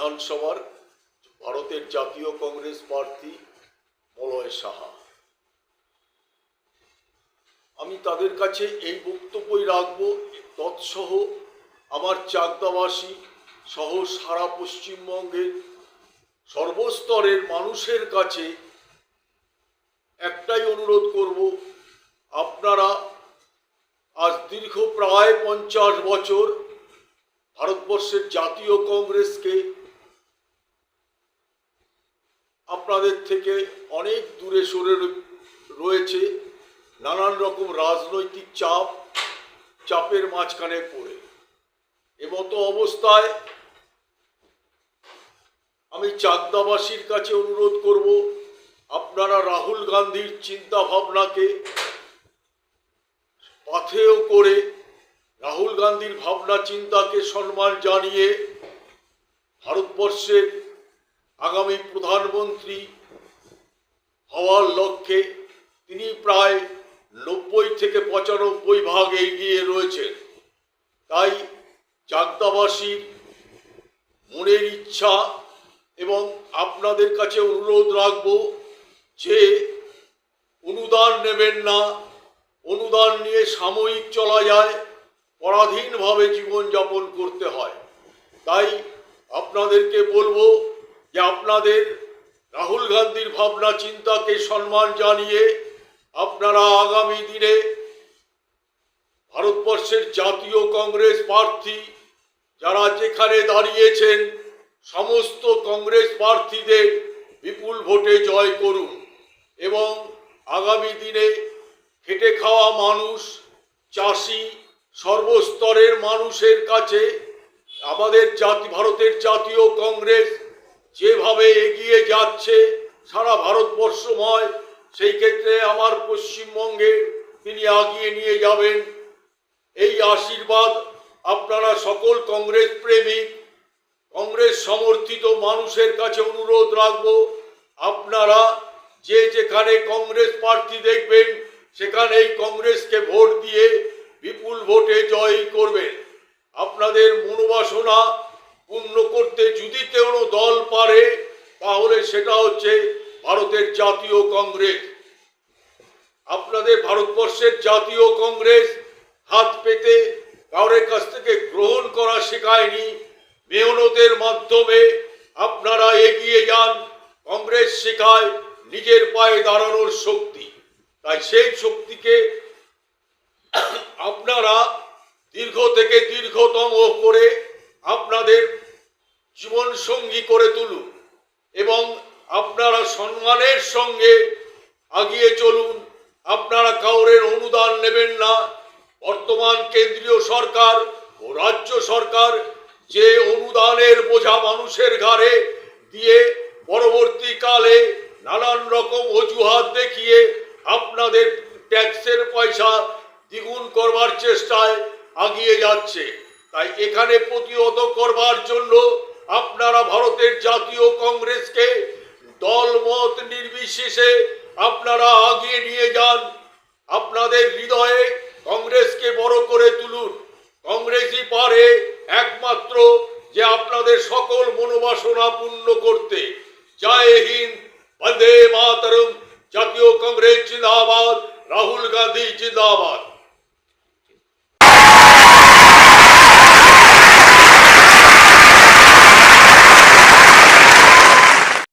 বিধানসভার ভারতের জাতীয় কংগ্রেস প্রার্থী মলয় সাহা। আমি তাদের কাছে এই বক্তব্যই রাখব, তৎসহ আমার চাকদাবাসী সহ সারা পশ্চিমবঙ্গের সর্বস্তরের মানুষের কাছে একটাই অনুরোধ করব, আপনারা আজ দীর্ঘ প্রায় 50 বছর ভারতবর্ষের জাতীয় কংগ্রেসকে আপনাদের থেকে অনেক দূরে সরে রয়েছে নানান রকম রাজনৈতিক চাপের মাঝখানে পড়ে। এমতো অবস্থায় আমি চাকদাবাসীর কাছে অনুরোধ করব, আপনারা রাহুল গান্ধীর চিন্তা ভাবনাকে পাথেয় করে রাহুল গান্ধীর ভাবনা চিন্তাকে সম্মান জানিয়ে ভারতবর্ষের আগামী প্রধানমন্ত্রী হওয়ার লক্ষ্যে তিনি প্রায় 90 থেকে 95 ভাগ এগিয়ে রয়েছেন। তাই চাকদাবাসীর মনের ইচ্ছা এবং আপনাদের কাছে অনুরোধ রাখব যে অনুদান নেবেন না। অনুদান নিয়ে সাময়িক চলা যায়, পরাধীনভাবে জীবনযাপন করতে হয়। তাই আপনাদেরকে বলবো যে আপনাদের রাহুল গান্ধীর ভাবনা চিন্তাকে সম্মান জানিয়ে আপনারা আগামী দিনে ভারতবর্ষের জাতীয় কংগ্রেস প্রার্থী যারা যেখানে দাঁড়িয়েছেন সমস্ত কংগ্রেস প্রার্থীদের বিপুল ভোটে জয় করুন এবং আগামী দিনে খেটে খাওয়া মানুষ, চাষি, সর্বস্তরের মানুষের কাছে আমাদের ভারতের জাতীয় কংগ্রেস যেভাবে এগিয়ে যাচ্ছে সারা ভারতবর্ষময়, সেই ক্ষেত্রে আমার পশ্চিমবঙ্গে তিনি এগিয়ে নিয়ে যাবেন। এই আশীর্বাদ আপনারা সকল কংগ্রেস প্রেমিক, কংগ্রেস সমর্থিত মানুষের কাছে অনুরোধ রাখব, আপনারা যে যেখানে কংগ্রেস প্রার্থী দেখবেন সেখানেই কংগ্রেসকে ভোট দিয়ে বিপুল ভোটে জয় করবেন। আপনাদের মনোবাসনা পূর্ণ করতে যদি কোনো দল পারে তাহলে সেটা হচ্ছে ভারতের জাতীয় কংগ্রেস। আপনাদের ভারতবর্ষের জাতীয় কংগ্রেস হাত পেতে কারোর কাছ থেকে গ্রহণ করা শেখায়নি। মেহনতের মাধ্যমে আপনারা এগিয়ে যান। কংগ্রেস শেখায় নিজের পায়ে দাঁড়ানোর শক্তি। তাই সেই শক্তিকে আপনারা দীর্ঘ থেকে দীর্ঘতম করে আপনাদের জীবন সঙ্গী করে তুলুন এবং আপনারা সম্মানের সঙ্গে এগিয়ে চলুন। আপনারা কাউরের অনুদান নেবেন না। বর্তমান কেন্দ্রীয় সরকার ও রাজ্য সরকার যে অনুদানের বোঝা মানুষের ঘাড়ে দিয়ে পরবর্তীকালে নানান রকম অজুহাত দেখিয়ে আপনাদের ট্যাক্সের পয়সা দ্বিগুণ করবার চেষ্টায় এগিয়ে যাচ্ছে। তাই এখানে প্রতিহত করবার জন্য আপনারা ভারতের জাতীয় কংগ্রেসকে দলমত নির্বিশেষে আপনারা এগিয়ে নিয়ে যান। আপনাদের হৃদয়ে কংগ্রেসকে বড় করে তুলুন। কংগ্রেসই পারে একমাত্র যে আপনাদের সকল মনোবাসনা পূর্ণ করতে। জয় হিন্দ, বন্দে মাতরম। জাতীয় কংগ্রেস জিন্দাবাদ, রাহুল গান্ধী জিন্দাবাদ।